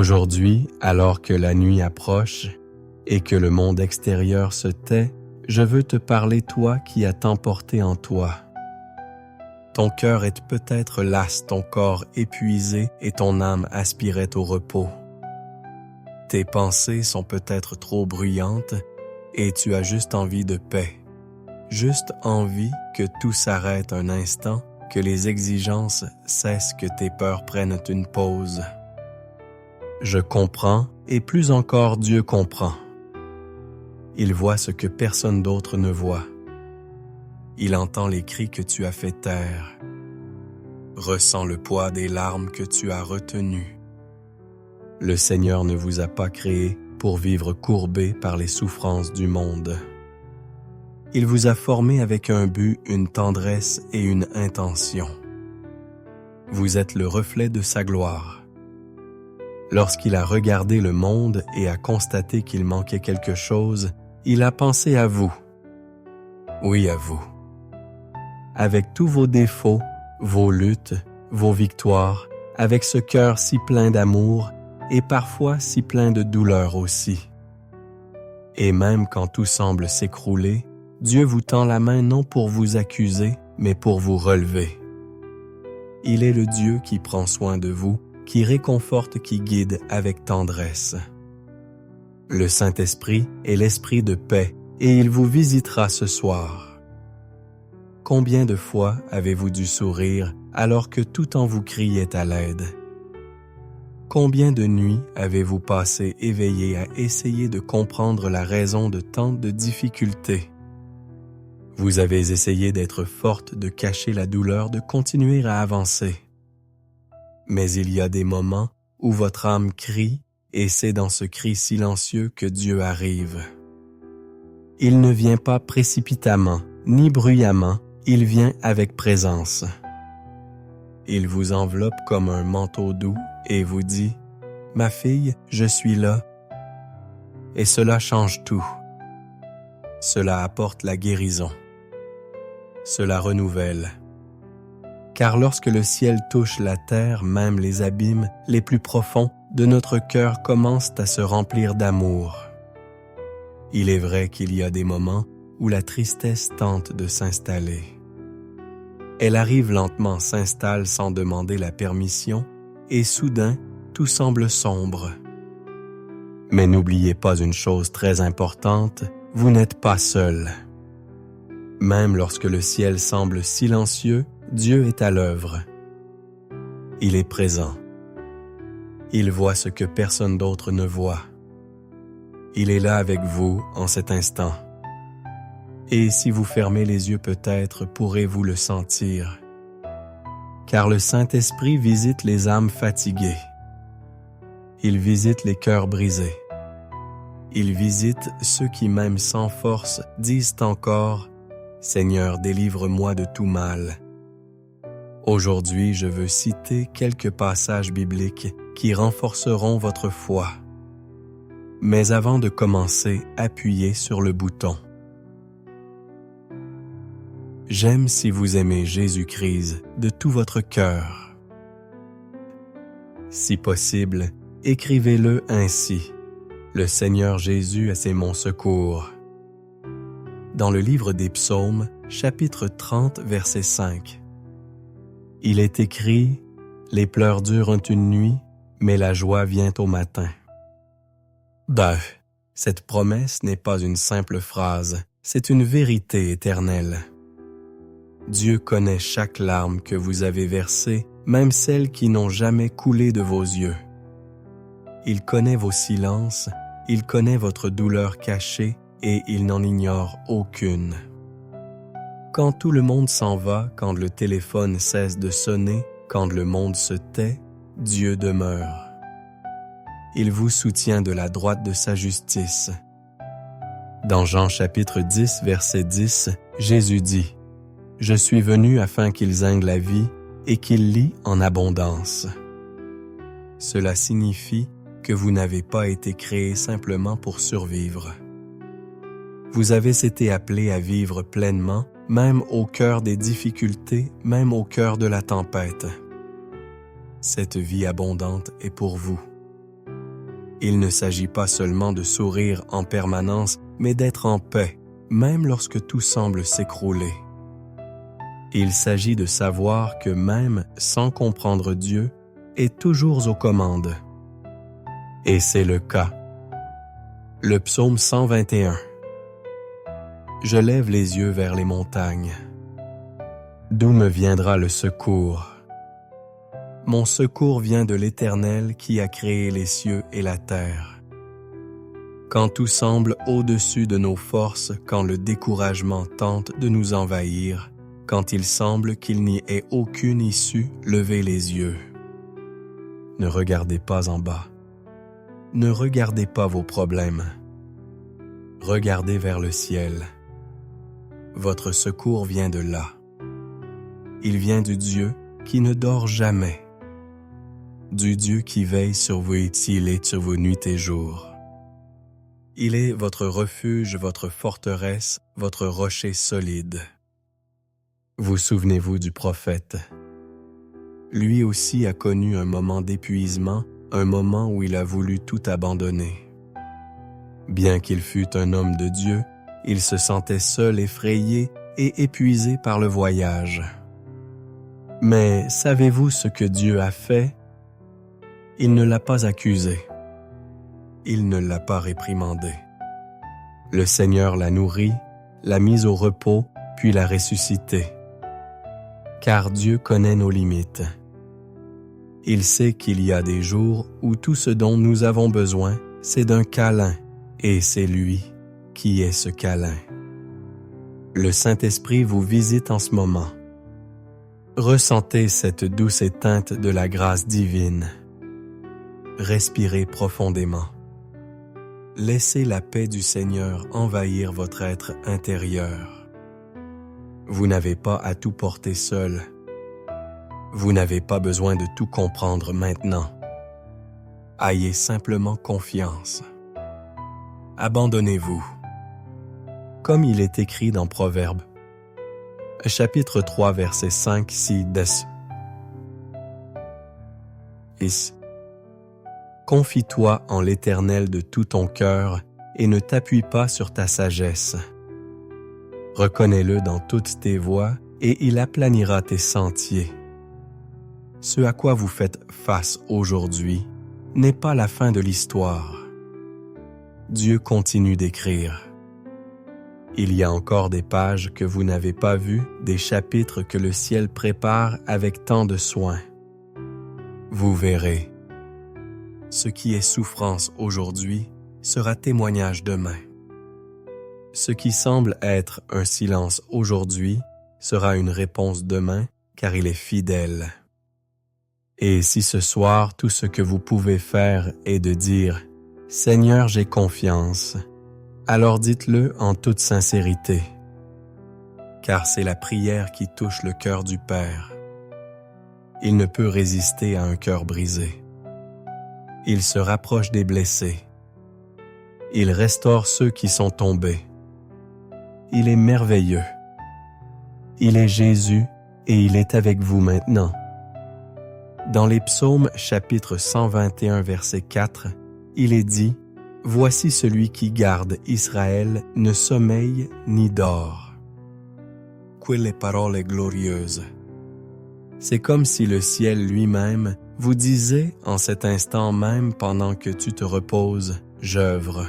Aujourd'hui, alors que la nuit approche et que le monde extérieur se tait, je veux te parler, toi qui as tant porté en toi. Ton cœur est peut-être las, ton corps épuisé et ton âme aspirait au repos. Tes pensées sont peut-être trop bruyantes et tu as juste envie de paix. Juste envie que tout s'arrête un instant, que les exigences cessent, que tes peurs prennent une pause. Je comprends, et plus encore Dieu comprend. Il voit ce que personne d'autre ne voit. Il entend les cris que tu as fait taire. Ressent le poids des larmes que tu as retenues. Le Seigneur ne vous a pas créé pour vivre courbé par les souffrances du monde. Il vous a formé avec un but, une tendresse et une intention. Vous êtes le reflet de sa gloire. Lorsqu'il a regardé le monde et a constaté qu'il manquait quelque chose, il a pensé à vous. Oui, à vous. Avec tous vos défauts, vos luttes, vos victoires, avec ce cœur si plein d'amour et parfois si plein de douleur aussi. Et même quand tout semble s'écrouler, Dieu vous tend la main non pour vous accuser, mais pour vous relever. Il est le Dieu qui prend soin de vous, qui réconforte, qui guide avec tendresse. Le Saint-Esprit est l'Esprit de paix et il vous visitera ce soir. Combien de fois avez-vous dû sourire alors que tout en vous criait à l'aide? Combien de nuits avez-vous passé éveillé à essayer de comprendre la raison de tant de difficultés? Vous avez essayé d'être forte, de cacher la douleur, de continuer à avancer. Mais il y a des moments où votre âme crie et c'est dans ce cri silencieux que Dieu arrive. Il ne vient pas précipitamment, ni bruyamment, il vient avec présence. Il vous enveloppe comme un manteau doux et vous dit « Ma fille, je suis là ». Et cela change tout. Cela apporte la guérison. Cela renouvelle. Car lorsque le ciel touche la terre, même les abîmes les plus profonds de notre cœur commencent à se remplir d'amour. Il est vrai qu'il y a des moments où la tristesse tente de s'installer. Elle arrive lentement, s'installe sans demander la permission, et soudain, tout semble sombre. Mais n'oubliez pas une chose très importante, vous n'êtes pas seul. Même lorsque le ciel semble silencieux, Dieu est à l'œuvre. Il est présent. Il voit ce que personne d'autre ne voit. Il est là avec vous en cet instant. Et si vous fermez les yeux peut-être, pourrez-vous le sentir. Car le Saint-Esprit visite les âmes fatiguées. Il visite les cœurs brisés. Il visite ceux qui même sans force disent encore « Seigneur, délivre-moi de tout mal ». Aujourd'hui, je veux citer quelques passages bibliques qui renforceront votre foi. Mais avant de commencer, appuyez sur le bouton. J'aime si vous aimez Jésus-Christ de tout votre cœur. Si possible, écrivez-le ainsi. Le Seigneur Jésus, c'est mon secours. Dans le livre des Psaumes, chapitre 30, verset 5. Il est écrit « Les pleurs durent une nuit, mais la joie vient au matin. » Cette promesse n'est pas une simple phrase, c'est une vérité éternelle. Dieu connaît chaque larme que vous avez versée, même celles qui n'ont jamais coulé de vos yeux. Il connaît vos silences, il connaît votre douleur cachée et il n'en ignore aucune. Quand tout le monde s'en va, quand le téléphone cesse de sonner, quand le monde se tait, Dieu demeure. Il vous soutient de la droite de sa justice. Dans Jean chapitre 10, verset 10, Jésus dit « Je suis venu afin qu'ils aient la vie et qu'ils l'ient en abondance. » Cela signifie que vous n'avez pas été créé simplement pour survivre. Vous avez été appelé à vivre pleinement, même au cœur des difficultés, même au cœur de la tempête. Cette vie abondante est pour vous. Il ne s'agit pas seulement de sourire en permanence, mais d'être en paix, même lorsque tout semble s'écrouler. Il s'agit de savoir que même sans comprendre Dieu, est toujours aux commandes. Et c'est le cas. Le psaume 121. Je lève les yeux vers les montagnes. D'où me viendra le secours? Mon secours vient de l'Éternel qui a créé les cieux et la terre. Quand tout semble au-dessus de nos forces, quand le découragement tente de nous envahir, quand il semble qu'il n'y ait aucune issue, levez les yeux. Ne regardez pas en bas. Ne regardez pas vos problèmes. Regardez vers le ciel. Votre secours vient de là. Il vient du Dieu qui ne dort jamais, du Dieu qui veille sur vos îles sur vos nuits et jours. Il est votre refuge, votre forteresse, votre rocher solide. Vous souvenez-vous du prophète? Lui aussi a connu un moment d'épuisement, un moment où il a voulu tout abandonner. Bien qu'il fût un homme de Dieu, il se sentait seul, effrayé et épuisé par le voyage. Mais savez-vous ce que Dieu a fait? Il ne l'a pas accusé. Il ne l'a pas réprimandé. Le Seigneur l'a nourri, l'a mis au repos, puis l'a ressuscité. Car Dieu connaît nos limites. Il sait qu'il y a des jours où tout ce dont nous avons besoin, c'est d'un câlin, et c'est lui qui est ce câlin. Le Saint-Esprit vous visite en ce moment. Ressentez cette douce éteinte de la grâce divine. Respirez profondément. Laissez la paix du Seigneur envahir votre être intérieur. Vous n'avez pas à tout porter seul. Vous n'avez pas besoin de tout comprendre maintenant. Ayez simplement confiance. Abandonnez-vous. Comme il est écrit dans Proverbes, chapitre 3, verset 5, 6, 10. Confie-toi en l'Éternel de tout ton cœur et ne t'appuie pas sur ta sagesse. Reconnais-le dans toutes tes voies et il aplanira tes sentiers. Ce à quoi vous faites face aujourd'hui n'est pas la fin de l'histoire. Dieu continue d'écrire. Il y a encore des pages que vous n'avez pas vues, des chapitres que le ciel prépare avec tant de soin. Vous verrez. Ce qui est souffrance aujourd'hui sera témoignage demain. Ce qui semble être un silence aujourd'hui sera une réponse demain, car il est fidèle. Et si ce soir tout ce que vous pouvez faire est de dire « Seigneur, j'ai confiance », alors dites-le en toute sincérité, car c'est la prière qui touche le cœur du Père. Il ne peut résister à un cœur brisé. Il se rapproche des blessés. Il restaure ceux qui sont tombés. Il est merveilleux. Il est Jésus et il est avec vous maintenant. Dans les psaumes chapitre 121 verset 4, il est dit « Voici celui qui garde Israël ne sommeille ni dort. » Quelle parole glorieuse! C'est comme si le ciel lui-même vous disait en cet instant même pendant que tu te reposes, « J'œuvre ».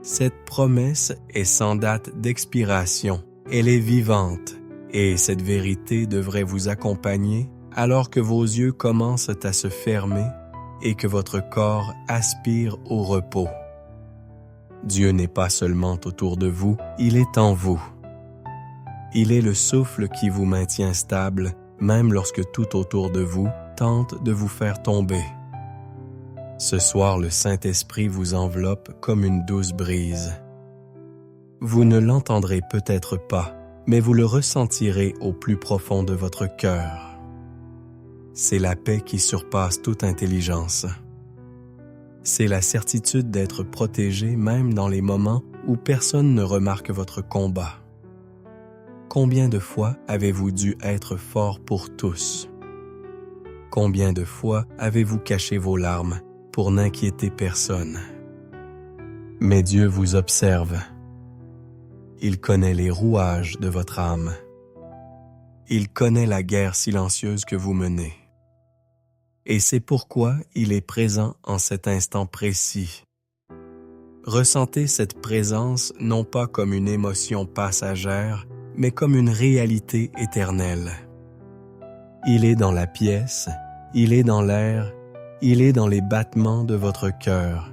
Cette promesse est sans date d'expiration, elle est vivante, et cette vérité devrait vous accompagner alors que vos yeux commencent à se fermer et que votre corps aspire au repos. Dieu n'est pas seulement autour de vous, il est en vous. Il est le souffle qui vous maintient stable, même lorsque tout autour de vous tente de vous faire tomber. Ce soir, le Saint-Esprit vous enveloppe comme une douce brise. Vous ne l'entendrez peut-être pas, mais vous le ressentirez au plus profond de votre cœur. C'est la paix qui surpasse toute intelligence. C'est la certitude d'être protégé même dans les moments où personne ne remarque votre combat. Combien de fois avez-vous dû être fort pour tous? Combien de fois avez-vous caché vos larmes pour n'inquiéter personne. Mais Dieu vous observe. Il connaît les rouages de votre âme. Il connaît la guerre silencieuse que vous menez. Et c'est pourquoi il est présent en cet instant précis. Ressentez cette présence non pas comme une émotion passagère, mais comme une réalité éternelle. Il est dans la pièce, il est dans l'air, il est dans les battements de votre cœur.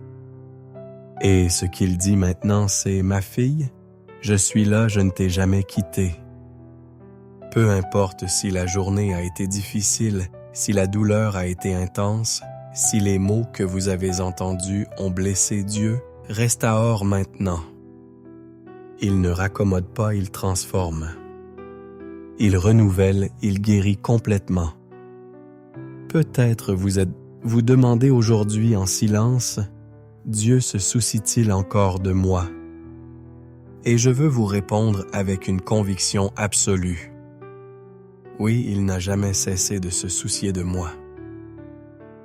Et ce qu'il dit maintenant, c'est « Ma fille, je suis là, je ne t'ai jamais quittée. » Peu importe si la journée a été difficile, si la douleur a été intense, si les mots que vous avez entendus ont blessé Dieu, reste à hors maintenant. Il ne raccommode pas, il transforme. Il renouvelle, il guérit complètement. Peut-être vous demandez aujourd'hui en silence, « Dieu se soucie-t-il encore de moi? » Et je veux vous répondre avec une conviction absolue. Oui, il n'a jamais cessé de se soucier de moi.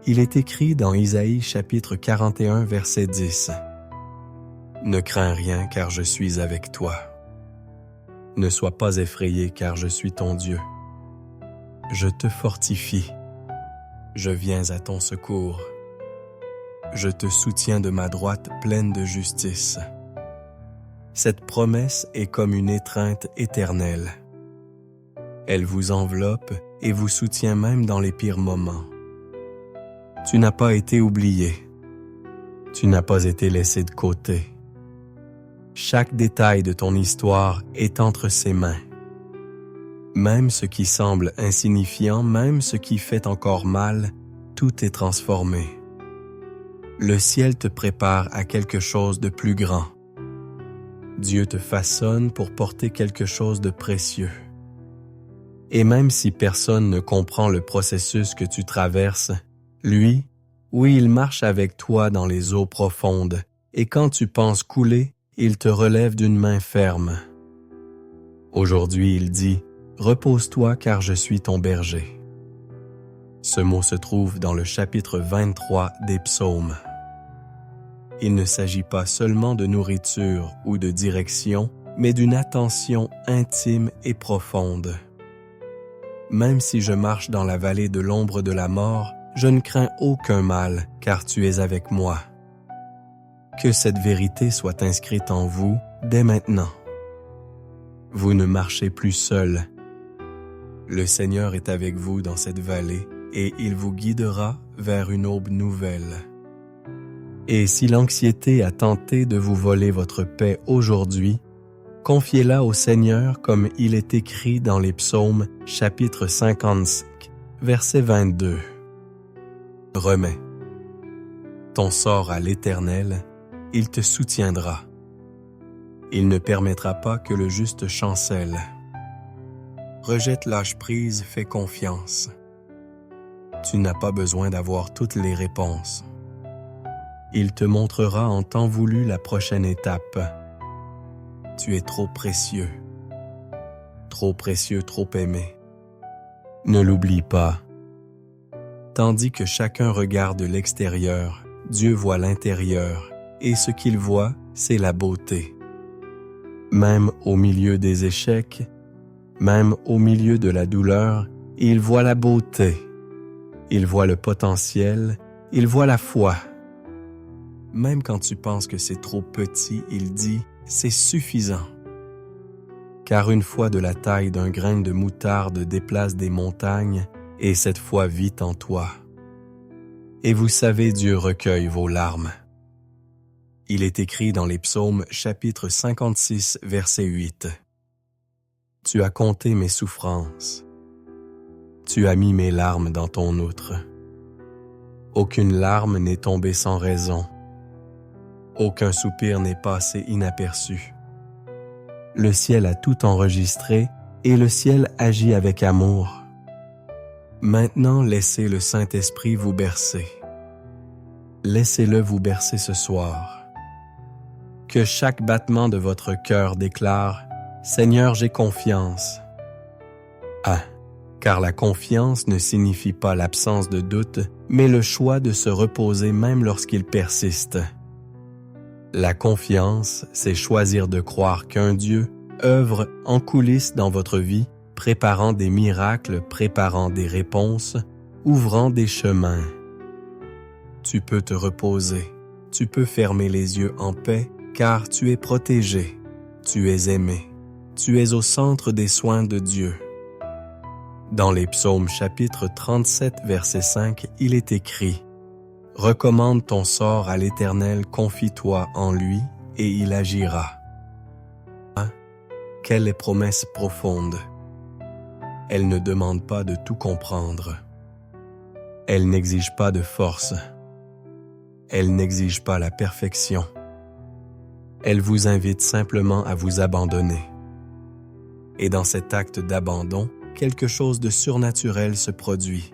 Il est écrit dans Isaïe chapitre 41, verset 10. « Ne crains rien car je suis avec toi. Ne sois pas effrayé car je suis ton Dieu. Je te fortifie. Je viens à ton secours. Je te soutiens de ma droite pleine de justice. » Cette promesse est comme une étreinte éternelle. Elle vous enveloppe et vous soutient même dans les pires moments. Tu n'as pas été oublié. Tu n'as pas été laissé de côté. Chaque détail de ton histoire est entre ses mains. Même ce qui semble insignifiant, même ce qui fait encore mal, tout est transformé. Le ciel te prépare à quelque chose de plus grand. Dieu te façonne pour porter quelque chose de précieux. Et même si personne ne comprend le processus que tu traverses, lui, oui, il marche avec toi dans les eaux profondes, et quand tu penses couler, il te relève d'une main ferme. Aujourd'hui, il dit, « Repose-toi car je suis ton berger. » Ce mot se trouve dans le chapitre 23 des Psaumes. Il ne s'agit pas seulement de nourriture ou de direction, mais d'une attention intime et profonde. Même si je marche dans la vallée de l'ombre de la mort, je ne crains aucun mal, car tu es avec moi. Que cette vérité soit inscrite en vous dès maintenant. Vous ne marchez plus seul. Le Seigneur est avec vous dans cette vallée et il vous guidera vers une aube nouvelle. Et si l'anxiété a tenté de vous voler votre paix aujourd'hui, confiez-la au Seigneur comme il est écrit dans les Psaumes, chapitre 55, verset 22. Remets ton sort à l'Éternel, il te soutiendra. Il ne permettra pas que le juste chancelle. Rejette lâche-prise, fais confiance. Tu n'as pas besoin d'avoir toutes les réponses. Il te montrera en temps voulu la prochaine étape. Tu es trop précieux, trop aimé. Ne l'oublie pas. Tandis que chacun regarde l'extérieur, Dieu voit l'intérieur, et ce qu'il voit, c'est la beauté. Même au milieu des échecs, même au milieu de la douleur, il voit la beauté. Il voit le potentiel, il voit la foi. Même quand tu penses que c'est trop petit, il dit « c'est suffisant ». Car une foi de la taille d'un grain de moutarde déplace des montagnes, et cette foi vit en toi. Et vous savez, Dieu recueille vos larmes. Il est écrit dans les Psaumes, chapitre 56, verset 8. « Tu as compté mes souffrances. Tu as mis mes larmes dans ton outre. Aucune larme n'est tombée sans raison. Aucun soupir n'est passé inaperçu. Le ciel a tout enregistré et le ciel agit avec amour. Maintenant, laissez le Saint-Esprit vous bercer. Laissez-le vous bercer ce soir. Que chaque battement de votre cœur déclare « Seigneur, j'ai confiance. Ah, Car la confiance ne signifie pas l'absence de doute, mais le choix de se reposer même lorsqu'il persiste. La confiance, c'est choisir de croire qu'un Dieu œuvre en coulisses dans votre vie, préparant des miracles, préparant des réponses, ouvrant des chemins. Tu peux te reposer, tu peux fermer les yeux en paix, car tu es protégé, tu es aimé, tu es au centre des soins de Dieu. Dans les Psaumes chapitre 37, verset 5, il est écrit « Recommande ton sort à l'Éternel, confie-toi en lui, et il agira. » Quelle promesse profonde! Elle ne demande pas de tout comprendre. Elle n'exige pas de force. Elle n'exige pas la perfection. Elle vous invite simplement à vous abandonner. Et dans cet acte d'abandon, quelque chose de surnaturel se produit.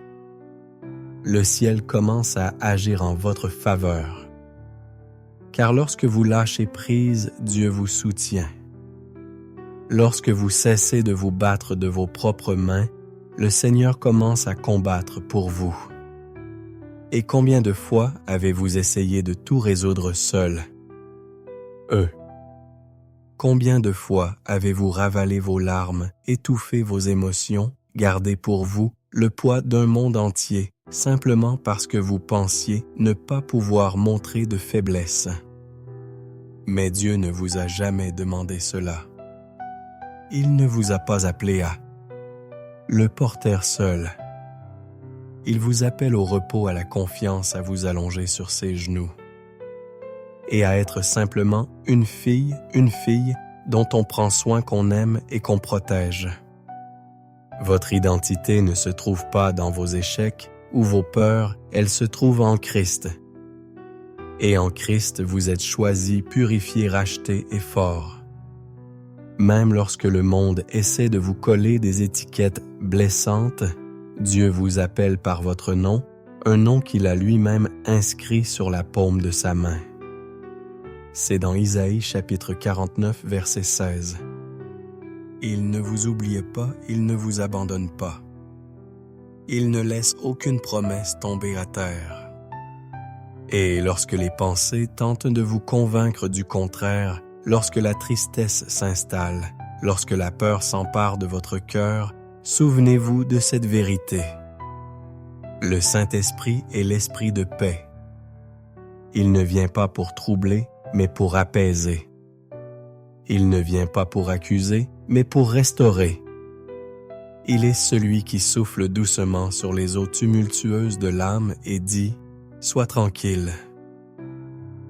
Le ciel commence à agir en votre faveur. Car lorsque vous lâchez prise, Dieu vous soutient. Lorsque vous cessez de vous battre de vos propres mains, le Seigneur commence à combattre pour vous. Et combien de fois avez-vous essayé de tout résoudre seul? Combien de fois avez-vous ravalé vos larmes, étouffé vos émotions, gardé pour vous le poids d'un monde entier, simplement parce que vous pensiez ne pas pouvoir montrer de faiblesse? Mais Dieu ne vous a jamais demandé cela. Il ne vous a pas appelé à le porter seul. Il vous appelle au repos, à la confiance, à vous allonger sur ses genoux et à être simplement une fille dont on prend soin, qu'on aime et qu'on protège. Votre identité ne se trouve pas dans vos échecs ou vos peurs, elle se trouve en Christ. Et en Christ, vous êtes choisi, purifié, racheté et fort. Même lorsque le monde essaie de vous coller des étiquettes blessantes, Dieu vous appelle par votre nom, un nom qu'il a lui-même inscrit sur la paume de sa main. C'est dans Isaïe chapitre 49, verset 16. Il ne vous oublie pas, il ne vous abandonne pas. Il ne laisse aucune promesse tomber à terre. Et lorsque les pensées tentent de vous convaincre du contraire, lorsque la tristesse s'installe, lorsque la peur s'empare de votre cœur, souvenez-vous de cette vérité. Le Saint-Esprit est l'Esprit de paix. Il ne vient pas pour troubler, mais pour apaiser. Il ne vient pas pour accuser, mais pour restaurer. Il est celui qui souffle doucement sur les eaux tumultueuses de l'âme et dit « Sois tranquille ».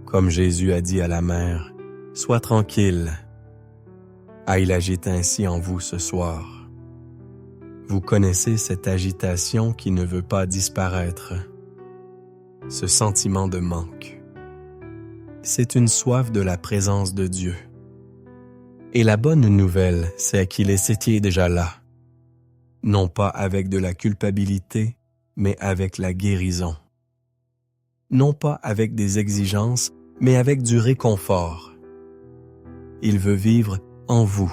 Comme Jésus a dit à la mer, « Sois tranquille ». Il agite ainsi en vous ce soir. Vous connaissez cette agitation qui ne veut pas disparaître, ce sentiment de manque. C'est une soif de la présence de Dieu. Et la bonne nouvelle, c'est qu'il est déjà là, non pas avec de la culpabilité, mais avec la guérison. Non pas avec des exigences, mais avec du réconfort. Il veut vivre en vous.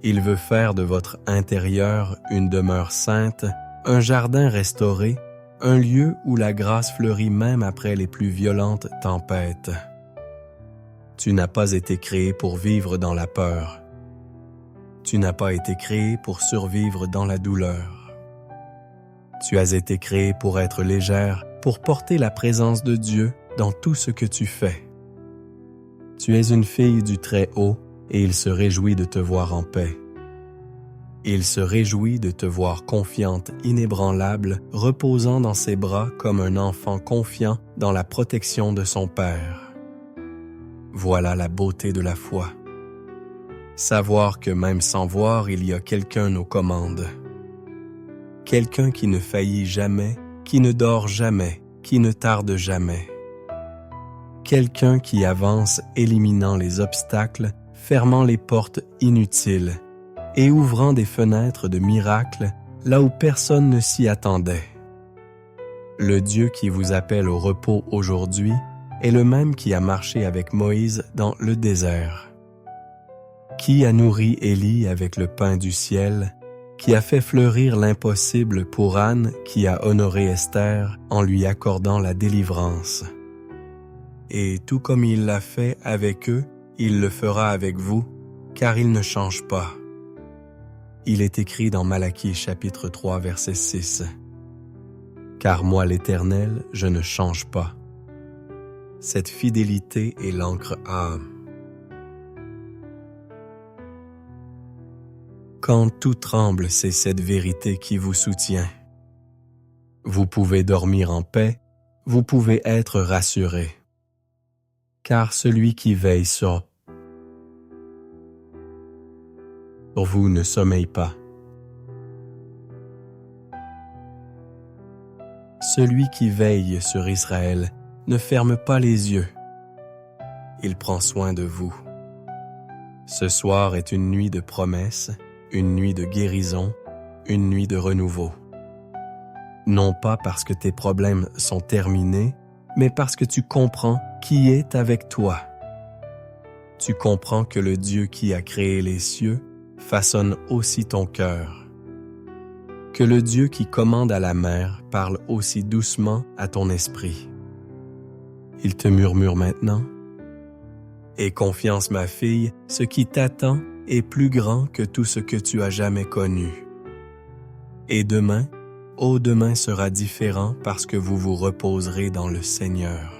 Il veut faire de votre intérieur une demeure sainte, un jardin restauré, un lieu où la grâce fleurit même après les plus violentes tempêtes. Tu n'as pas été créé pour vivre dans la peur. Tu n'as pas été créé pour survivre dans la douleur. Tu as été créé pour être légère, pour porter la présence de Dieu dans tout ce que tu fais. Tu es une fille du Très-Haut et il se réjouit de te voir en paix. Il se réjouit de te voir confiante, inébranlable, reposant dans ses bras comme un enfant confiant dans la protection de son Père. Voilà la beauté de la foi. Savoir que même sans voir, il y a quelqu'un aux commandes. Quelqu'un qui ne faillit jamais, qui ne dort jamais, qui ne tarde jamais. Quelqu'un qui avance éliminant les obstacles, fermant les portes inutiles et ouvrant des fenêtres de miracles là où personne ne s'y attendait. Le Dieu qui vous appelle au repos aujourd'hui est le même qui a marché avec Moïse dans le désert, qui a nourri Élie avec le pain du ciel qui a fait fleurir l'impossible pour Anne qui a honoré Esther en lui accordant la délivrance. Et tout comme il l'a fait avec eux, il le fera avec vous, car il ne change pas. Il est écrit dans Malachie chapitre 3 verset 6. Car moi l'Éternel, je ne change pas. Cette fidélité est l'encre âme. Quand tout tremble, c'est cette vérité qui vous soutient. Vous pouvez dormir en paix, vous pouvez être rassuré. Car celui qui veille sur vous ne sommeille pas. Celui qui veille sur Israël ne ferme pas les yeux. Il prend soin de vous. Ce soir est une nuit de promesses, une nuit de guérison, une nuit de renouveau. Non pas parce que tes problèmes sont terminés, mais parce que tu comprends qui est avec toi. Tu comprends que le Dieu qui a créé les cieux façonne aussi ton cœur. Que le Dieu qui commande à la mer parle aussi doucement à ton esprit. Il te murmure maintenant. Aie confiance, ma fille, ce qui t'attend est plus grand que tout ce que tu as jamais connu. Et demain, demain sera différent parce que vous vous reposerez dans le Seigneur.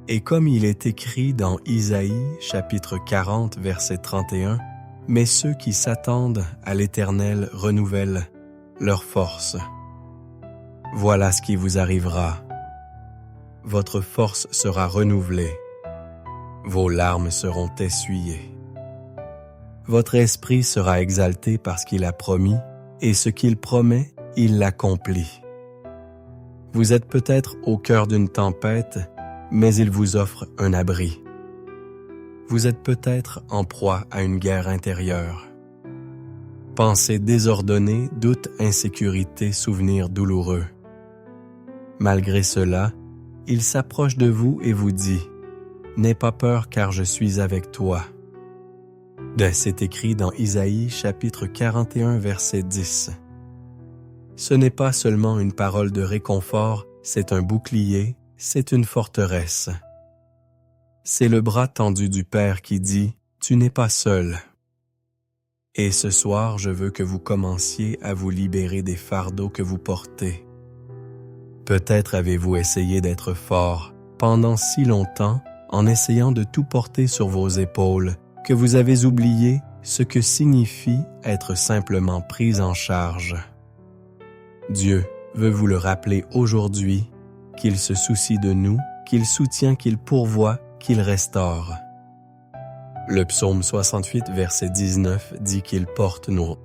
Et comme il est écrit dans Isaïe, chapitre 40, verset 31, « Mais ceux qui s'attendent à l'Éternel renouvellent leur force. » Voilà ce qui vous arrivera. Votre force sera renouvelée. Vos larmes seront essuyées. Votre esprit sera exalté parce qu'il a promis, et ce qu'il promet, il l'accomplit. Vous êtes peut-être au cœur d'une tempête, mais il vous offre un abri. Vous êtes peut-être en proie à une guerre intérieure. Pensées désordonnées, doutes, insécurité, souvenirs douloureux. Malgré cela, il s'approche de vous et vous dit « N'aie pas peur car je suis avec toi ». C'est écrit dans Isaïe chapitre 41 verset 10. Ce n'est pas seulement une parole de réconfort, c'est un bouclier, c'est une forteresse. C'est le bras tendu du Père qui dit « Tu n'es pas seul ». Et ce soir, je veux que vous commenciez à vous libérer des fardeaux que vous portez. Peut-être avez-vous essayé d'être fort pendant si longtemps en essayant de tout porter sur vos épaules que vous avez oublié ce que signifie être simplement pris en charge. Dieu veut vous le rappeler aujourd'hui, qu'il se soucie de nous, qu'il soutient, qu'il pourvoit, qu'il restaure. Le psaume 68, verset 19 dit qu'il porte nos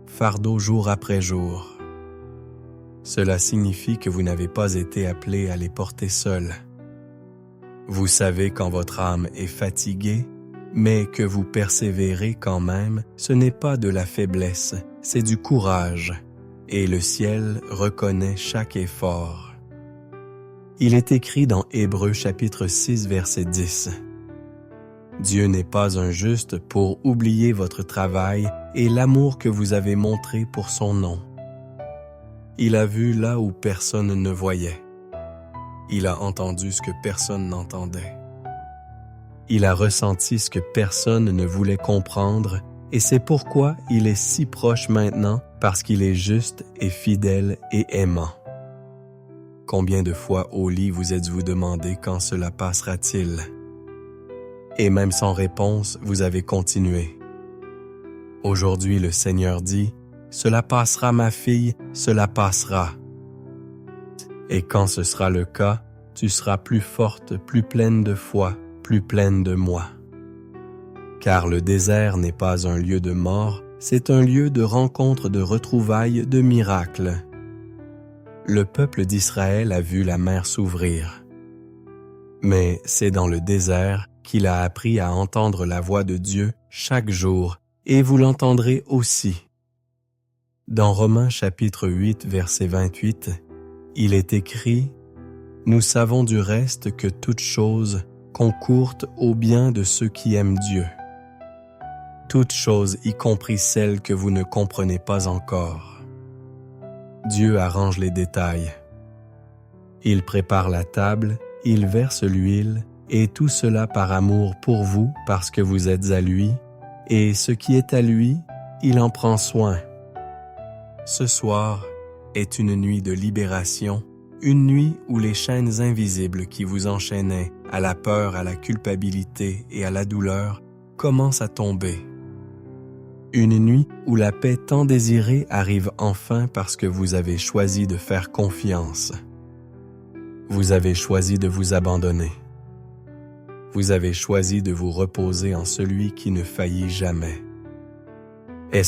fardeaux jour après jour. Cela signifie que vous n'avez pas été appelé à les porter seul. Vous savez quand votre âme est fatiguée, mais que vous persévérez quand même, ce n'est pas de la faiblesse, c'est du courage, et le ciel reconnaît chaque effort. Il est écrit dans Hébreux chapitre 6 verset 10. Dieu n'est pas injuste pour oublier votre travail et l'amour que vous avez montré pour son nom. Il a vu là où personne ne voyait. Il a entendu ce que personne n'entendait. Il a ressenti ce que personne ne voulait comprendre et c'est pourquoi il est si proche maintenant parce qu'il est juste et fidèle et aimant. Combien de fois au lit vous êtes-vous demandé quand cela passera-t-il? Et même sans réponse, vous avez continué. Aujourd'hui, le Seigneur dit, « Cela passera, ma fille, cela passera. » Et quand ce sera le cas, tu seras plus forte, plus pleine de foi, plus pleine de moi. Car le désert n'est pas un lieu de mort, c'est un lieu de rencontre, de retrouvailles, de miracles. Le peuple d'Israël a vu la mer s'ouvrir. Mais c'est dans le désert qu'il a appris à entendre la voix de Dieu chaque jour, et vous l'entendrez aussi. Dans Romains chapitre 8, verset 28, il est écrit « Nous savons du reste que toutes choses concourent au bien de ceux qui aiment Dieu. » toutes choses, y compris celles que vous ne comprenez pas encore. Dieu arrange les détails. Il prépare la table, il verse l'huile, et tout cela par amour pour vous, parce que vous êtes à lui, et ce qui est à lui, il en prend soin. Ce soir est une nuit de libération, une nuit où les chaînes invisibles qui vous enchaînaient à la peur, à la culpabilité et à la douleur commencent à tomber. Une nuit où la paix tant désirée arrive enfin parce que vous avez choisi de faire confiance. Vous avez choisi de vous abandonner. Vous avez choisi de vous reposer en celui qui ne faillit jamais. Et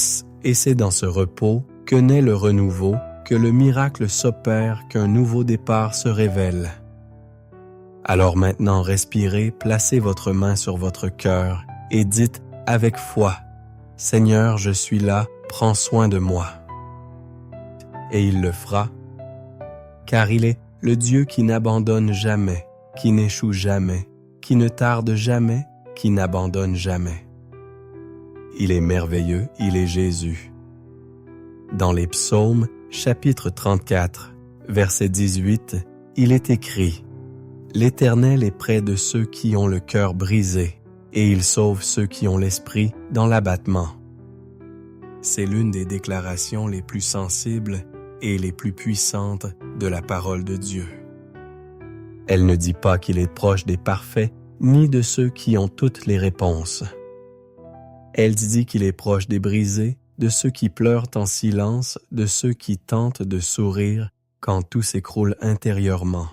c'est dans ce repos que naît le renouveau, que le miracle s'opère, qu'un nouveau départ se révèle. Alors maintenant respirez, placez votre main sur votre cœur et dites avec foi, « Seigneur, je suis là, prends soin de moi. » Et il le fera, car il est le Dieu qui n'abandonne jamais, qui n'échoue jamais, qui ne tarde jamais, qui n'abandonne jamais. Il est merveilleux, il est Jésus. Dans les psaumes, chapitre 34, verset 18, il est écrit « L'Éternel est près de ceux qui ont le cœur brisé, et il sauve ceux qui ont l'esprit dans l'abattement. » C'est l'une des déclarations les plus sensibles et les plus puissantes de la parole de Dieu. Elle ne dit pas qu'il est proche des parfaits, ni de ceux qui ont toutes les réponses. Elle dit qu'il est proche des brisés, de ceux qui pleurent en silence, de ceux qui tentent de sourire quand tout s'écroule intérieurement.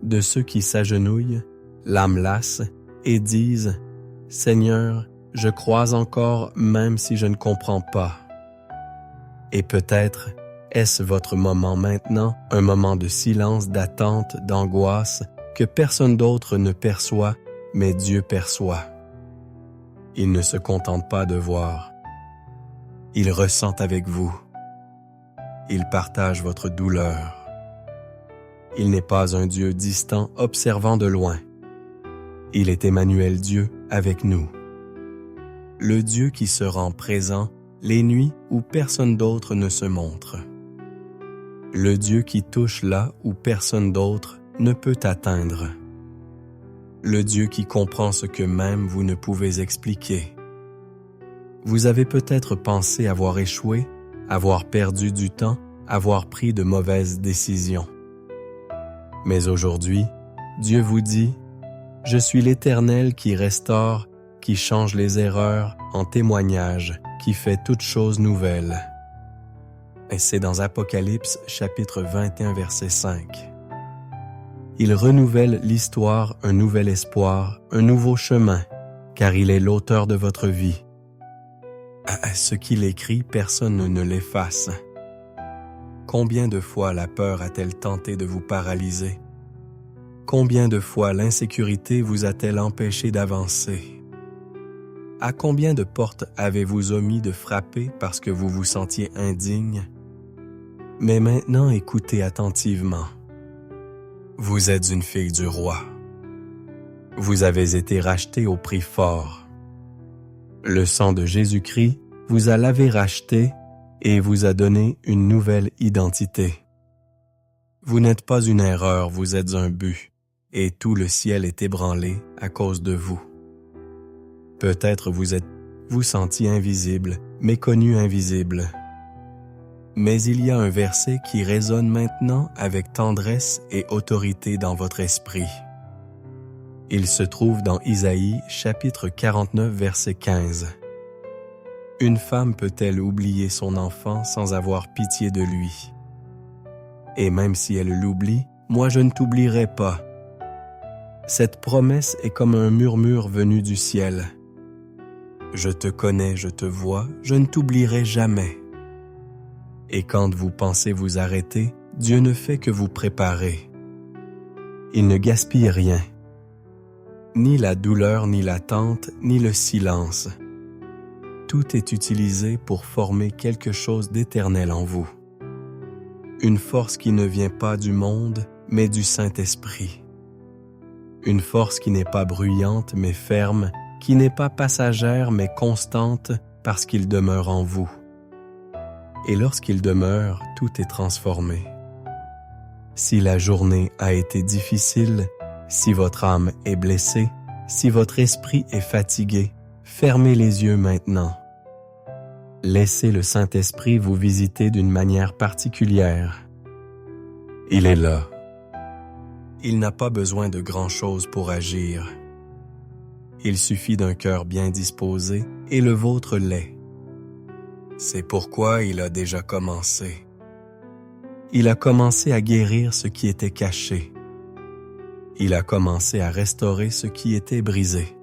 De ceux qui s'agenouillent, l'âme lasse, et disent « Seigneur, je crois encore même si je ne comprends pas. » Et peut-être est-ce votre moment maintenant, un moment de silence, d'attente, d'angoisse, que personne d'autre ne perçoit, mais Dieu perçoit. Il ne se contente pas de voir. Il ressent avec vous. Il partage votre douleur. Il n'est pas un Dieu distant, observant de loin. Il est Emmanuel Dieu avec nous. Le Dieu qui se rend présent les nuits où personne d'autre ne se montre. Le Dieu qui touche là où personne d'autre ne peut atteindre. Le Dieu qui comprend ce que même vous ne pouvez expliquer. Vous avez peut-être pensé avoir échoué, avoir perdu du temps, avoir pris de mauvaises décisions. Mais aujourd'hui, Dieu vous dit « Je suis l'Éternel qui restaure, qui change les erreurs en témoignages, qui fait toutes choses nouvelles. » Et c'est dans Apocalypse chapitre 21 verset 5. Il renouvelle l'histoire, un nouvel espoir, un nouveau chemin, car il est l'auteur de votre vie. Ce qu'il écrit, personne ne l'efface. Combien de fois la peur a-t-elle tenté de vous paralyser? Combien de fois l'insécurité vous a-t-elle empêché d'avancer? À combien de portes avez-vous omis de frapper parce que vous vous sentiez indigne? Mais maintenant écoutez attentivement. Vous êtes une fille du roi. Vous avez été rachetée au prix fort. Le sang de Jésus-Christ vous a lavé racheté et vous a donné une nouvelle identité. Vous n'êtes pas une erreur, vous êtes un but, et tout le ciel est ébranlé à cause de vous. Peut-être vous sentiez invisible, méconnu invisible. Mais il y a un verset qui résonne maintenant avec tendresse et autorité dans votre esprit. Il se trouve dans Isaïe, chapitre 49, verset 15. Une femme peut-elle oublier son enfant sans avoir pitié de lui? Et même si elle l'oublie, moi je ne t'oublierai pas. Cette promesse est comme un murmure venu du ciel. Je te connais, je te vois, je ne t'oublierai jamais. Et quand vous pensez vous arrêter, Dieu ne fait que vous préparer. Il ne gaspille rien. Ni la douleur, ni l'attente, ni le silence. Tout est utilisé pour former quelque chose d'éternel en vous. Une force qui ne vient pas du monde, mais du Saint-Esprit. Une force qui n'est pas bruyante, mais ferme, qui n'est pas passagère mais constante parce qu'il demeure en vous. Et lorsqu'il demeure, tout est transformé. Si la journée a été difficile, si votre âme est blessée, si votre esprit est fatigué, fermez les yeux maintenant. Laissez le Saint-Esprit vous visiter d'une manière particulière. Il est là. Il n'a pas besoin de grand-chose pour agir. Il suffit d'un cœur bien disposé et le vôtre l'est. C'est pourquoi il a déjà commencé. Il a commencé à guérir ce qui était caché. Il a commencé à restaurer ce qui était brisé.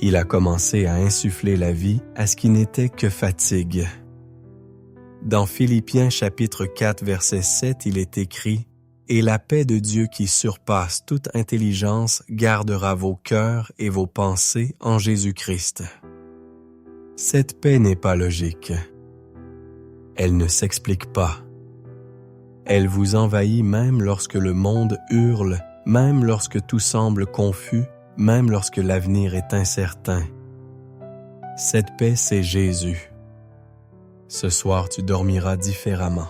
Il a commencé à insuffler la vie à ce qui n'était que fatigue. Dans Philippiens chapitre 4 verset 7, il est écrit « Et la paix de Dieu qui surpasse toute intelligence gardera vos cœurs et vos pensées en Jésus-Christ. » Cette paix n'est pas logique. Elle ne s'explique pas. Elle vous envahit même lorsque le monde hurle, même lorsque tout semble confus, même lorsque l'avenir est incertain. Cette paix, c'est Jésus. Ce soir, tu dormiras différemment.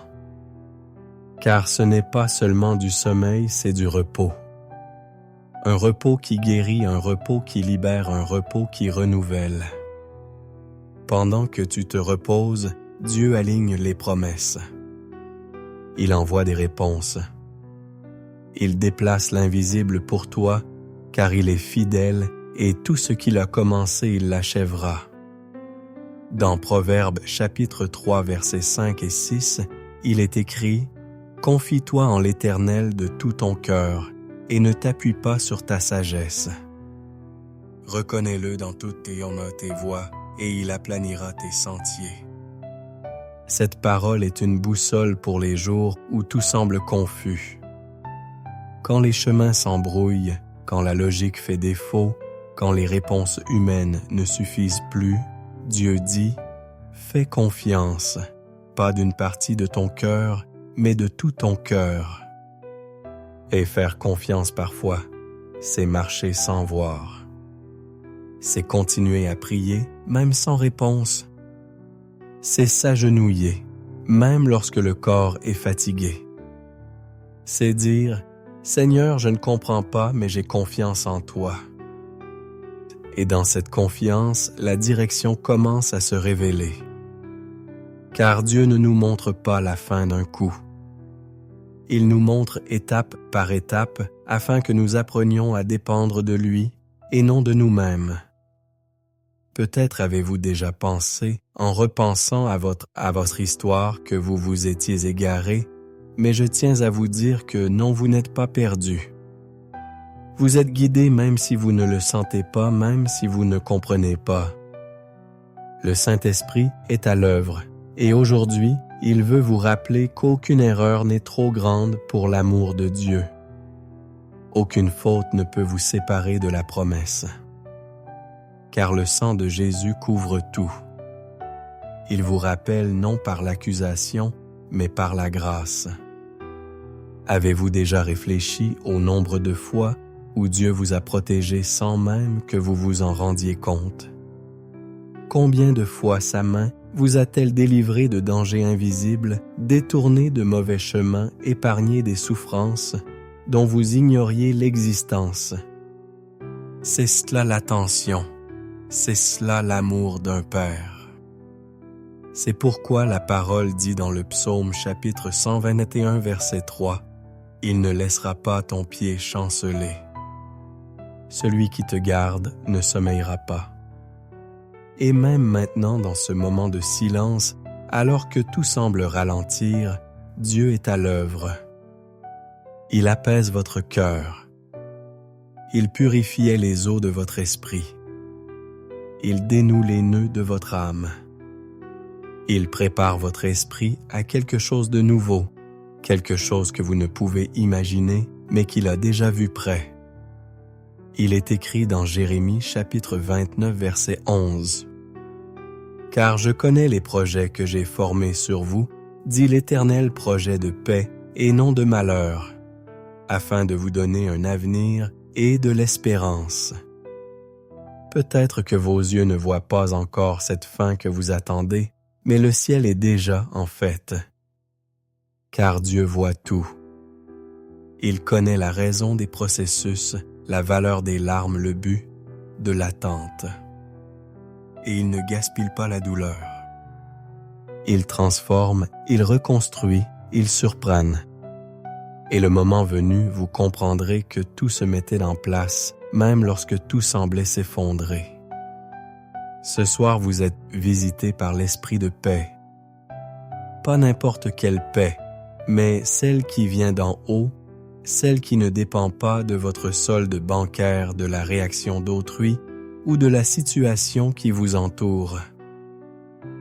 Car ce n'est pas seulement du sommeil, c'est du repos. Un repos qui guérit, un repos qui libère, un repos qui renouvelle. Pendant que tu te reposes, Dieu aligne les promesses. Il envoie des réponses. Il déplace l'invisible pour toi, car il est fidèle et tout ce qu'il a commencé, il l'achèvera. Dans Proverbes chapitre 3 versets 5 et 6, il est écrit « Confie-toi en l'Éternel de tout ton cœur et ne t'appuie pas sur ta sagesse. Reconnais-le dans toutes tes voies et il aplanira tes sentiers. » Cette parole est une boussole pour les jours où tout semble confus. Quand les chemins s'embrouillent, quand la logique fait défaut, quand les réponses humaines ne suffisent plus, Dieu dit « Fais confiance, pas d'une partie de ton cœur, mais de tout ton cœur. » Et faire confiance parfois, c'est marcher sans voir. C'est continuer à prier, même sans réponse. C'est s'agenouiller, même lorsque le corps est fatigué. C'est dire « Seigneur, je ne comprends pas, mais j'ai confiance en toi. » Et dans cette confiance, la direction commence à se révéler. Car Dieu ne nous montre pas la fin d'un coup. Il nous montre étape par étape afin que nous apprenions à dépendre de lui et non de nous-mêmes. Peut-être avez-vous déjà pensé, en repensant à votre histoire, que vous vous étiez égaré, mais je tiens à vous dire que non, vous n'êtes pas perdu. Vous êtes guidé même si vous ne le sentez pas, même si vous ne comprenez pas. Le Saint-Esprit est à l'œuvre, et aujourd'hui, il veut vous rappeler qu'aucune erreur n'est trop grande pour l'amour de Dieu. Aucune faute ne peut vous séparer de la promesse. Car le sang de Jésus couvre tout. Il vous rappelle non par l'accusation, mais par la grâce. Avez-vous déjà réfléchi au nombre de fois où Dieu vous a protégé sans même que vous vous en rendiez compte? Combien de fois sa main vous a-t-elle délivré de dangers invisibles, détourné de mauvais chemins, épargné des souffrances dont vous ignoriez l'existence? C'est cela l'attention, c'est cela l'amour d'un Père. C'est pourquoi la parole dit dans le psaume chapitre 121 verset 3, « Il ne laissera pas ton pied chanceler. » Celui qui te garde ne sommeillera pas. Et même maintenant dans ce moment de silence, alors que tout semble ralentir, Dieu est à l'œuvre. Il apaise votre cœur. Il purifiait les eaux de votre esprit. Il dénoue les nœuds de votre âme. Il prépare votre esprit à quelque chose de nouveau, quelque chose que vous ne pouvez imaginer, mais qu'il a déjà vu près. Il est écrit dans Jérémie chapitre 29 verset 11. « Car je connais les projets que j'ai formés sur vous, dit l'Éternel, projet de paix et non de malheur, afin de vous donner un avenir et de l'espérance. » Peut-être que vos yeux ne voient pas encore cette fin que vous attendez, mais le ciel est déjà en fait. Car Dieu voit tout. Il connaît la raison des processus, la valeur des larmes, le but de l'attente. Et il ne gaspille pas la douleur. Il transforme, il reconstruit, il surprend. Et le moment venu, vous comprendrez que tout se mettait en place, même lorsque tout semblait s'effondrer. Ce soir, vous êtes visité par l'esprit de paix. Pas n'importe quelle paix, mais celle qui vient d'en haut, celle qui ne dépend pas de votre solde bancaire, de la réaction d'autrui ou de la situation qui vous entoure.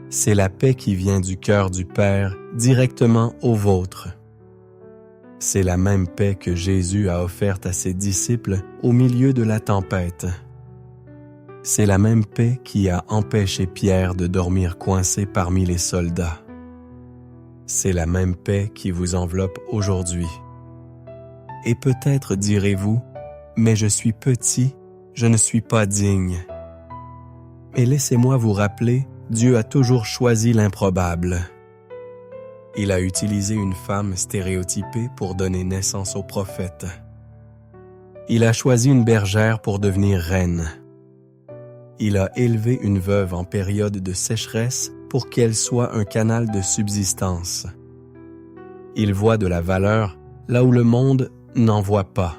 C'est la paix qui vient du cœur du Père directement au vôtre. C'est la même paix que Jésus a offerte à ses disciples au milieu de la tempête. C'est la même paix qui a empêché Pierre de dormir coincé parmi les soldats. C'est la même paix qui vous enveloppe aujourd'hui. Et peut-être direz-vous, « Mais je suis petit, je ne suis pas digne. » Mais laissez-moi vous rappeler, Dieu a toujours choisi l'improbable. Il a utilisé une femme stéréotypée pour donner naissance au prophète. Il a choisi une bergère pour devenir reine. Il a élevé une veuve en période de sécheresse pour qu'elle soit un canal de subsistance. Il voit de la valeur là où le monde n'en voit pas.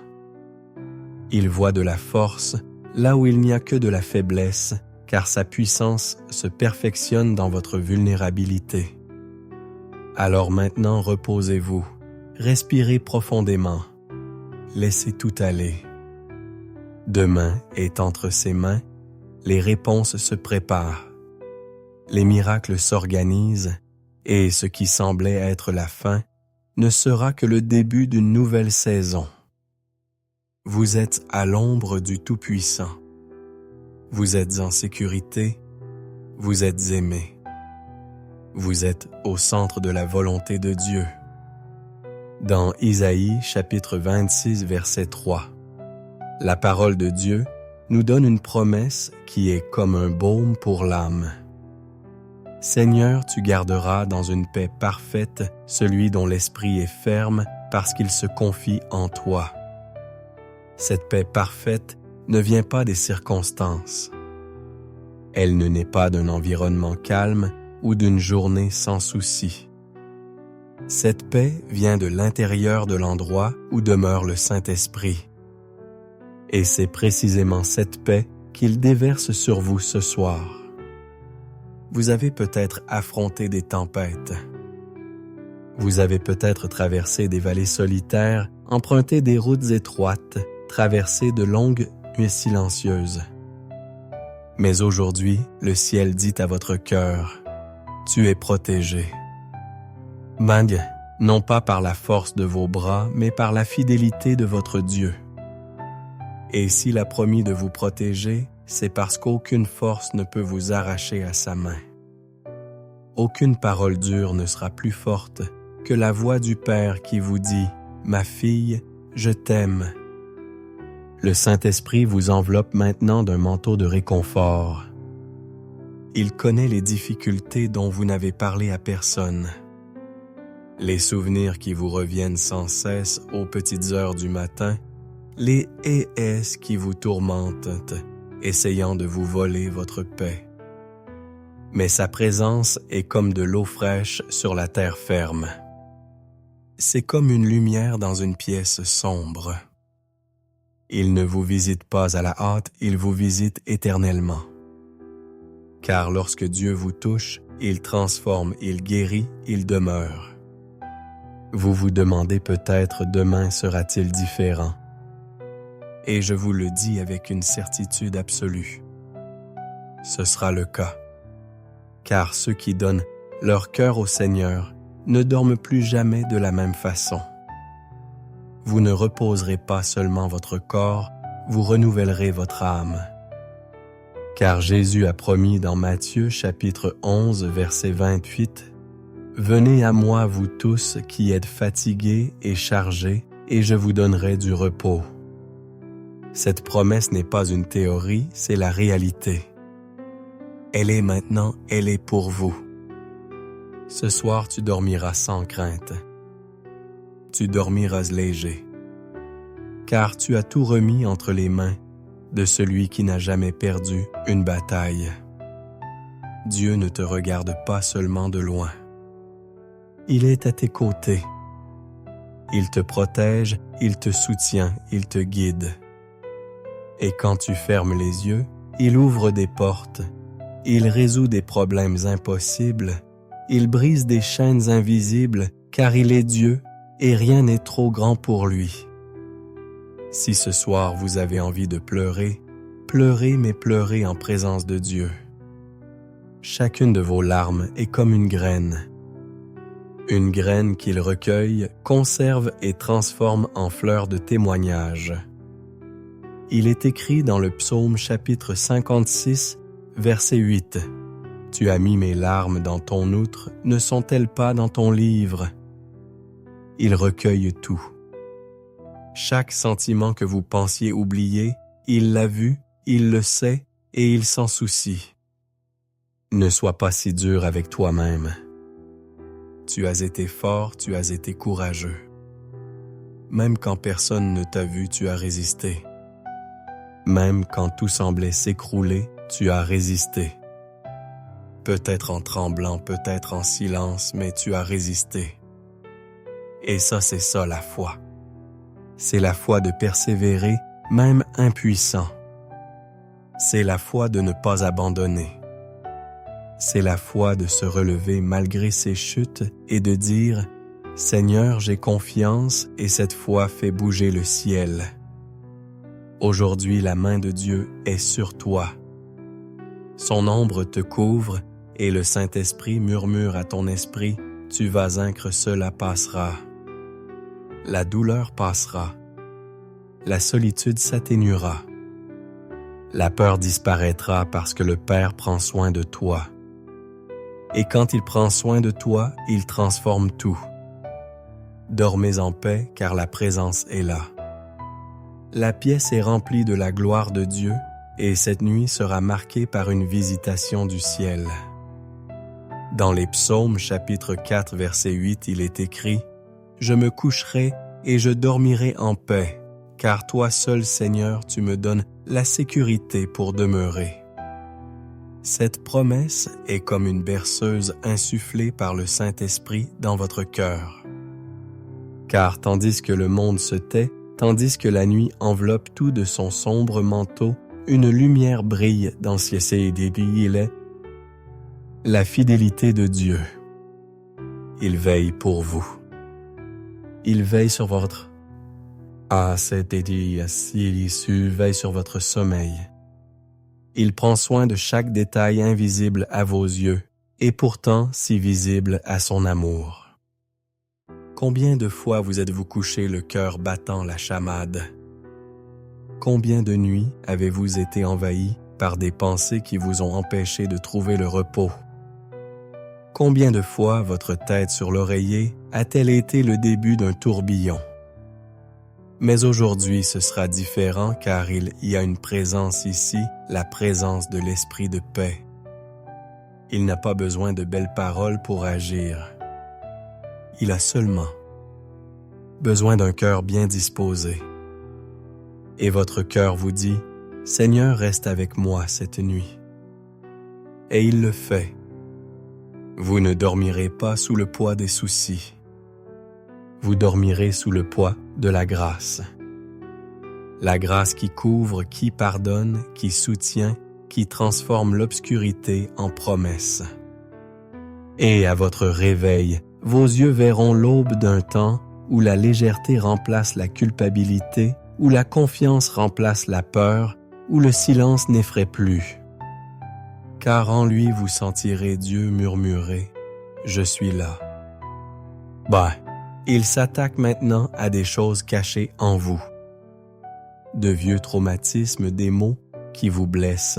Il voit de la force là où il n'y a que de la faiblesse, car sa puissance se perfectionne dans votre vulnérabilité. Alors maintenant, reposez-vous, respirez profondément, laissez tout aller. Demain est entre ses mains, les réponses se préparent. Les miracles s'organisent et ce qui semblait être la fin ne sera que le début d'une nouvelle saison. Vous êtes à l'ombre du Tout-Puissant. Vous êtes en sécurité, vous êtes aimé. Vous êtes au centre de la volonté de Dieu. Dans Isaïe, chapitre 26, verset 3, la parole de Dieu nous donne une promesse qui est comme un baume pour l'âme. Seigneur, tu garderas dans une paix parfaite celui dont l'esprit est ferme parce qu'il se confie en toi. Cette paix parfaite ne vient pas des circonstances. Elle ne naît pas d'un environnement calme ou d'une journée sans souci. Cette paix vient de l'intérieur de l'endroit où demeure le Saint-Esprit. Et c'est précisément cette paix qu'il déverse sur vous ce soir. Vous avez peut-être affronté des tempêtes. Vous avez peut-être traversé des vallées solitaires, emprunté des routes étroites, traversé de longues nuits silencieuses. Mais aujourd'hui, le ciel dit à votre cœur, « Tu es protégé. » Mag, non pas par la force de vos bras, mais par la fidélité de votre Dieu. Et s'il a promis de vous protéger, c'est parce qu'aucune force ne peut vous arracher à sa main. Aucune parole dure ne sera plus forte que la voix du Père qui vous dit « Ma fille, je t'aime ». Le Saint-Esprit vous enveloppe maintenant d'un manteau de réconfort. Il connaît les difficultés dont vous n'avez parlé à personne. Les souvenirs qui vous reviennent sans cesse aux petites heures du matin, les « et-est » qui vous tourmentent, essayant de vous voler votre paix. Mais sa présence est comme de l'eau fraîche sur la terre ferme. C'est comme une lumière dans une pièce sombre. Il ne vous visite pas à la hâte, il vous visite éternellement. Car lorsque Dieu vous touche, il transforme, il guérit, il demeure. Vous vous demandez peut-être demain sera-t-il différent? Et je vous le dis avec une certitude absolue. Ce sera le cas. Car ceux qui donnent leur cœur au Seigneur ne dorment plus jamais de la même façon. Vous ne reposerez pas seulement votre corps, vous renouvellerez votre âme. Car Jésus a promis dans Matthieu chapitre 11 verset 28, « Venez à moi vous tous qui êtes fatigués et chargés, et je vous donnerai du repos. » Cette promesse n'est pas une théorie, c'est la réalité. Elle est maintenant, elle est pour vous. Ce soir, tu dormiras sans crainte. Tu dormiras léger, car tu as tout remis entre les mains de celui qui n'a jamais perdu une bataille. Dieu ne te regarde pas seulement de loin. Il est à tes côtés. Il te protège, il te soutient, il te guide. Et quand tu fermes les yeux, il ouvre des portes, il résout des problèmes impossibles, il brise des chaînes invisibles, car il est Dieu et rien n'est trop grand pour lui. Si ce soir vous avez envie de pleurer, pleurez mais pleurez en présence de Dieu. Chacune de vos larmes est comme une graine qu'il recueille, conserve et transforme en fleur de témoignage. Il est écrit dans le psaume chapitre 56, verset 8. « Tu as mis mes larmes dans ton outre, ne sont-elles pas dans ton livre? » Il recueille tout. Chaque sentiment que vous pensiez oublier, il l'a vu, il le sait et il s'en soucie. Ne sois pas si dur avec toi-même. Tu as été fort, tu as été courageux. Même quand personne ne t'a vu, tu as résisté. Même quand tout semblait s'écrouler, tu as résisté. Peut-être en tremblant, peut-être en silence, mais tu as résisté. Et ça, c'est ça la foi. C'est la foi de persévérer, même impuissant. C'est la foi de ne pas abandonner. C'est la foi de se relever malgré ses chutes et de dire « Seigneur, j'ai confiance et cette foi fait bouger le ciel. » Aujourd'hui, la main de Dieu est sur toi. Son ombre te couvre et le Saint-Esprit murmure à ton esprit « Tu vas vaincre, cela passera. » La douleur passera. La solitude s'atténuera. La peur disparaîtra parce que le Père prend soin de toi. Et quand il prend soin de toi, il transforme tout. Dormez en paix, car la présence est là. La pièce est remplie de la gloire de Dieu, et cette nuit sera marquée par une visitation du ciel. Dans les psaumes, chapitre 4, verset 8, il est écrit « Je me coucherai et je dormirai en paix, car toi seul, Seigneur, tu me donnes la sécurité pour demeurer. » Cette promesse est comme une berceuse insufflée par le Saint-Esprit dans votre cœur. Car tandis que le monde se tait, tandis que la nuit enveloppe tout de son sombre manteau, une lumière brille dans ce qu'il est, la fidélité de Dieu. Il veille pour vous. Il veille sur votre... il veille sur votre sommeil. Il prend soin de chaque détail invisible à vos yeux, et pourtant si visible à son amour. Combien de fois vous êtes-vous couché le cœur battant la chamade? Combien de nuits avez-vous été envahis par des pensées qui vous ont empêché de trouver le repos? Combien de fois votre tête sur l'oreiller a-t-elle été le début d'un tourbillon? Mais aujourd'hui, ce sera différent car il y a une présence ici, la présence de l'Esprit de paix. Il n'a pas besoin de belles paroles pour agir. Il a seulement besoin d'un cœur bien disposé. Et votre cœur vous dit, « Seigneur, reste avec moi cette nuit. » Et il le fait. Vous ne dormirez pas sous le poids des soucis. Vous dormirez sous le poids de la grâce. La grâce qui couvre, qui pardonne, qui soutient, qui transforme l'obscurité en promesse. Et à votre réveil, vos yeux verront l'aube d'un temps où la légèreté remplace la culpabilité, où la confiance remplace la peur, où le silence n'effraie plus. Car en lui vous sentirez Dieu murmurer « Je suis là ». Il s'attaque maintenant à des choses cachées en vous. De vieux traumatismes, des maux qui vous blessent,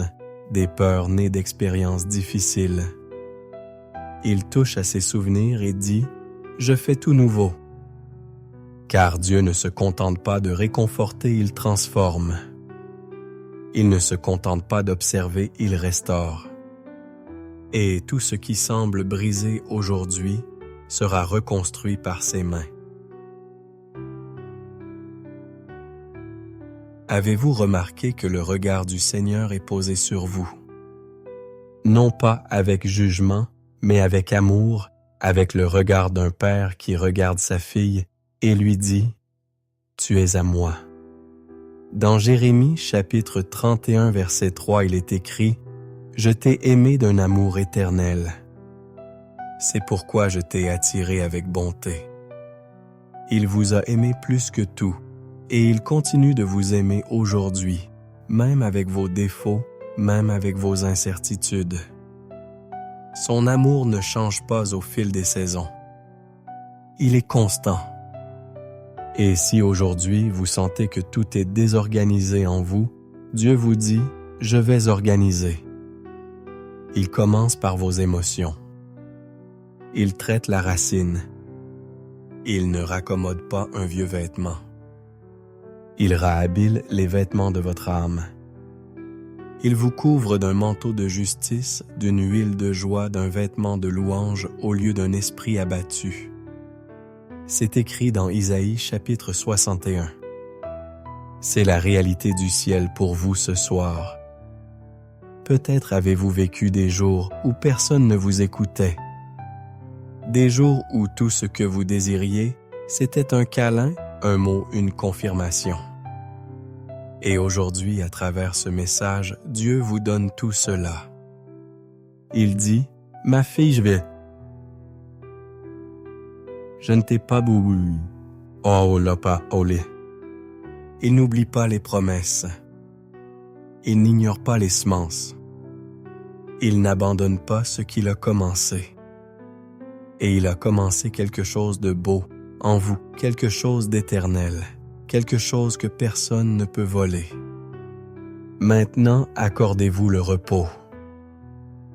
des peurs nées d'expériences difficiles. Il touche à ses souvenirs et dit « Je fais tout nouveau ». Car Dieu ne se contente pas de réconforter, il transforme. Il ne se contente pas d'observer, il restaure. Et tout ce qui semble brisé aujourd'hui sera reconstruit par ses mains. Avez-vous remarqué que le regard du Seigneur est posé sur vous? Non pas avec jugement, mais avec amour, avec le regard d'un père qui regarde sa fille et lui dit « Tu es à moi ». Dans Jérémie chapitre 31 verset 3, il est écrit « Je t'ai aimé d'un amour éternel. C'est pourquoi je t'ai attiré avec bonté. » Il vous a aimé plus que tout, et il continue de vous aimer aujourd'hui, même avec vos défauts, même avec vos incertitudes. Son amour ne change pas au fil des saisons. Il est constant. Et si aujourd'hui vous sentez que tout est désorganisé en vous, Dieu vous dit « Je vais organiser ». Il commence par vos émotions. Il traite la racine. Il ne raccommode pas un vieux vêtement. Il rhabille les vêtements de votre âme. Il vous couvre d'un manteau de justice, d'une huile de joie, d'un vêtement de louange au lieu d'un esprit abattu. C'est écrit dans Isaïe chapitre 61. C'est la réalité du ciel pour vous ce soir. Peut-être avez-vous vécu des jours où personne ne vous écoutait. Des jours où tout ce que vous désiriez, c'était un câlin, un mot, une confirmation. Et aujourd'hui, à travers ce message, Dieu vous donne tout cela. Il dit, « Ma fille, je ne t'ai pas boubou. Oh, là pas, olé. » Il n'oublie pas les promesses. Il n'ignore pas les semences. Il n'abandonne pas ce qu'il a commencé. Et il a commencé quelque chose de beau en vous, quelque chose d'éternel, quelque chose que personne ne peut voler. Maintenant, accordez-vous le repos.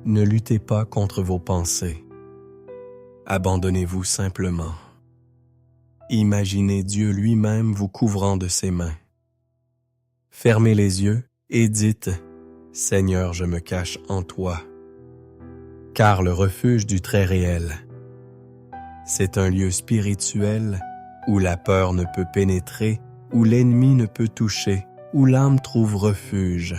Ne luttez pas contre vos pensées. Abandonnez-vous simplement. Imaginez Dieu lui-même vous couvrant de ses mains. Fermez les yeux et dites « Seigneur, je me cache en toi ». Car le refuge du très réel, c'est un lieu spirituel où la peur ne peut pénétrer, où l'ennemi ne peut toucher, où l'âme trouve refuge.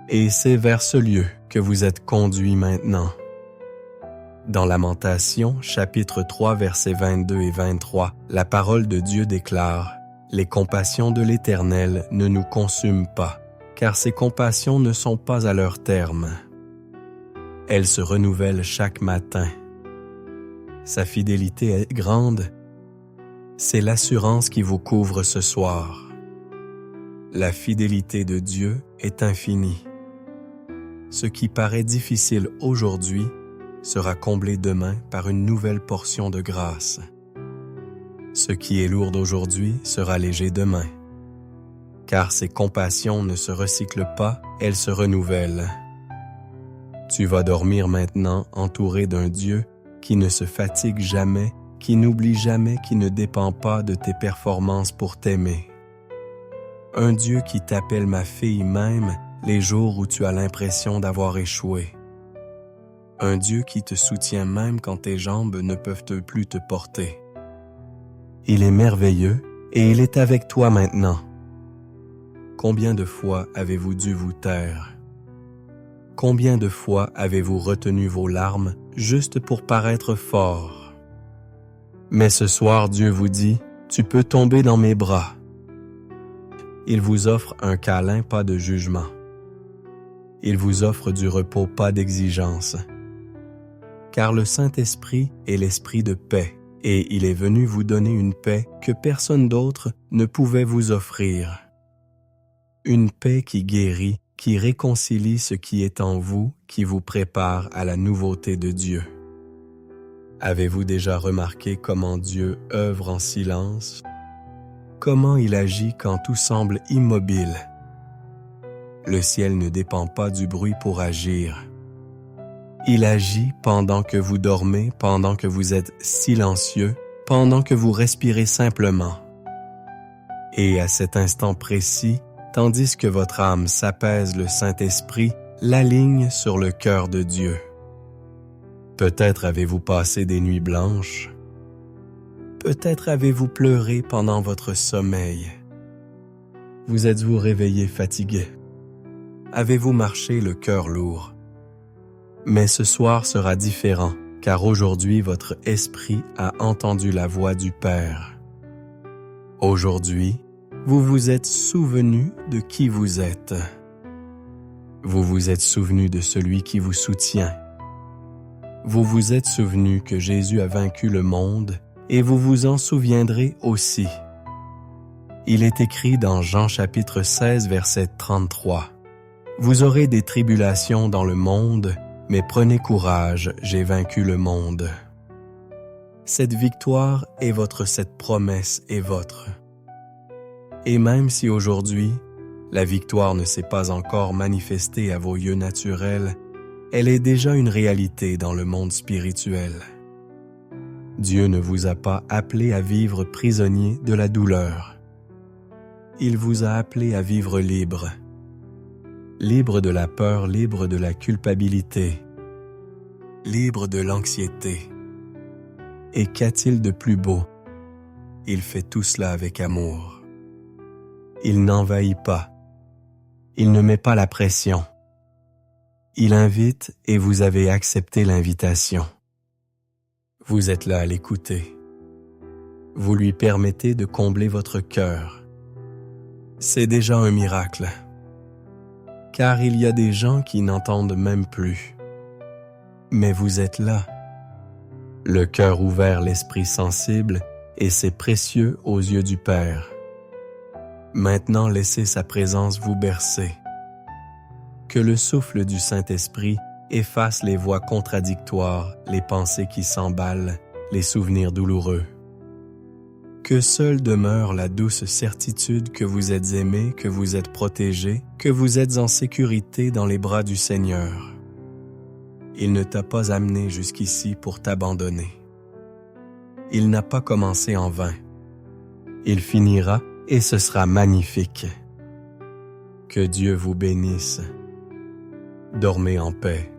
Et c'est vers ce lieu que vous êtes conduits maintenant. Dans Lamentations, chapitre 3, versets 22 et 23, la parole de Dieu déclare « Les compassions de l'Éternel ne nous consument pas, car ses compassions ne sont pas à leur terme. Elles se renouvellent chaque matin. Sa fidélité est grande. C'est l'assurance qui vous couvre ce soir. La fidélité de Dieu est infinie. Ce qui paraît difficile aujourd'hui sera comblé demain par une nouvelle portion de grâce. Ce qui est lourd aujourd'hui sera léger demain. Car ses compassions ne se recyclent pas, elles se renouvellent. Tu vas dormir maintenant entouré d'un Dieu qui ne se fatigue jamais, qui n'oublie jamais, qui ne dépend pas de tes performances pour t'aimer. Un Dieu qui t'appelle ma fille même les jours où tu as l'impression d'avoir échoué. Un Dieu qui te soutient même quand tes jambes ne peuvent plus te porter. Il est merveilleux et il est avec toi maintenant. Combien de fois avez-vous dû vous taire? Combien de fois avez-vous retenu vos larmes juste pour paraître fort? Mais ce soir, Dieu vous dit, tu peux tomber dans mes bras. Il vous offre un câlin, pas de jugement. Il vous offre du repos, pas d'exigence. Car le Saint-Esprit est l'esprit de paix, et il est venu vous donner une paix que personne d'autre ne pouvait vous offrir. Une paix qui guérit, qui réconcilie ce qui est en vous, qui vous prépare à la nouveauté de Dieu. Avez-vous déjà remarqué comment Dieu œuvre en silence? Comment il agit quand tout semble immobile? Le ciel ne dépend pas du bruit pour agir. Il agit pendant que vous dormez, pendant que vous êtes silencieux, pendant que vous respirez simplement. Et à cet instant précis, tandis que votre âme s'apaise, le Saint-Esprit l'aligne sur le cœur de Dieu. Peut-être avez-vous passé des nuits blanches. Peut-être avez-vous pleuré pendant votre sommeil. Vous êtes-vous réveillé fatigué? Avez-vous marché le cœur lourd? Mais ce soir sera différent, car aujourd'hui votre esprit a entendu la voix du Père. Aujourd'hui, vous vous êtes souvenu de qui vous êtes. Vous vous êtes souvenu de celui qui vous soutient. Vous vous êtes souvenu que Jésus a vaincu le monde et vous vous en souviendrez aussi. Il est écrit dans Jean chapitre 16, verset 33. « Vous aurez des tribulations dans le monde, mais prenez courage, j'ai vaincu le monde. » Cette victoire est votre, cette promesse est votre. Et même si aujourd'hui, la victoire ne s'est pas encore manifestée à vos yeux naturels, elle est déjà une réalité dans le monde spirituel. Dieu ne vous a pas appelé à vivre prisonnier de la douleur. Il vous a appelé à vivre libre. Libre de la peur, libre de la culpabilité, libre de l'anxiété. Et qu'a-t-il de plus beau? Il fait tout cela avec amour. Il n'envahit pas. Il ne met pas la pression. Il invite et vous avez accepté l'invitation. Vous êtes là à l'écouter. Vous lui permettez de combler votre cœur. C'est déjà un miracle. Car il y a des gens qui n'entendent même plus. Mais vous êtes là. Le cœur ouvert, l'esprit sensible, et c'est précieux aux yeux du Père. Maintenant, laissez sa présence vous bercer. Que le souffle du Saint-Esprit efface les voix contradictoires, les pensées qui s'emballent, les souvenirs douloureux. Que seule demeure la douce certitude que vous êtes aimé, que vous êtes protégé, que vous êtes en sécurité dans les bras du Seigneur. Il ne t'a pas amené jusqu'ici pour t'abandonner. Il n'a pas commencé en vain. Il finira et ce sera magnifique. Que Dieu vous bénisse. Dormez en paix.